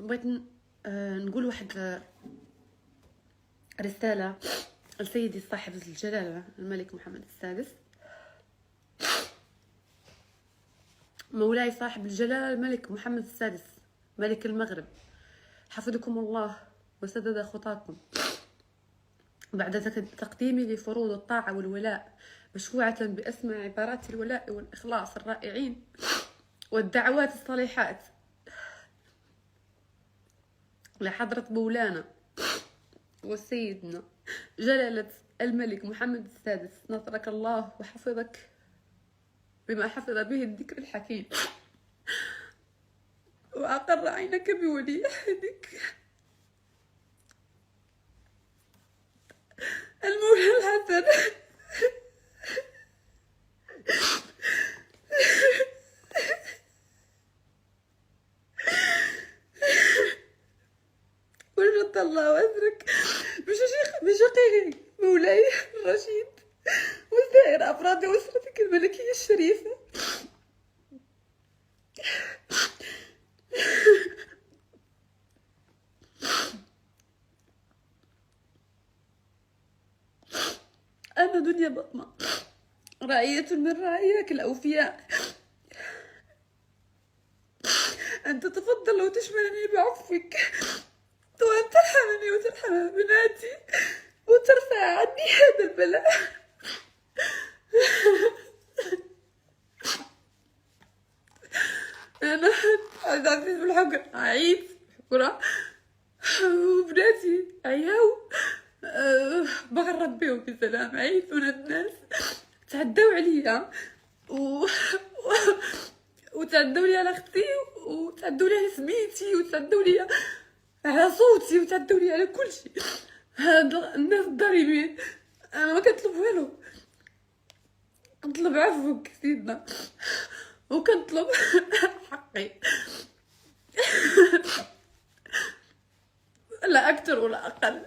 بغيت نقول واحد رسالة لسيدي صاحب الجلالة الملك محمد السادس. مولاي صاحب الجلالة الملك محمد السادس ملك المغرب، حفظكم الله وسدد خطاكم. بعد تقديمي لفروض الطاعة والولاء مشفوعة بأسمى عبارات الولاء والإخلاص الرائعين والدعوات الصالحات لحضرة مولانا وسيدنا جلالة الملك محمد السادس، نصرك الله وحفظك بما حفظ به الذكر الحكيم، وأقر عينك بولي عهدك المولى الحسن وجد الله أثرك بشقيقك مولاي الرشيد وسائر أفراد أسرتك الملكية الشريفة. أنا دنيا بطمة رعية من رعاياك الأوفياء، أن تتفضل وتشملني بعفوك، وأن ترحمني وترحم بناتي وترفع عني هذا البلاء. أنا عزيز بالحق عيد حكرة وبناتي عياو بغى نربيهم بسلام. عيد من الناس تعداو عليا وتعداو لي على اختي وتعداو لي على سميتي وتعداو لي على صوتي وتعداو لي على كل شيء. هاد الناس الظالمين انا ما كنطلب والو، كنطلب عفوك سيدنا وكنطلب حقي لا اكثر ولا اقل.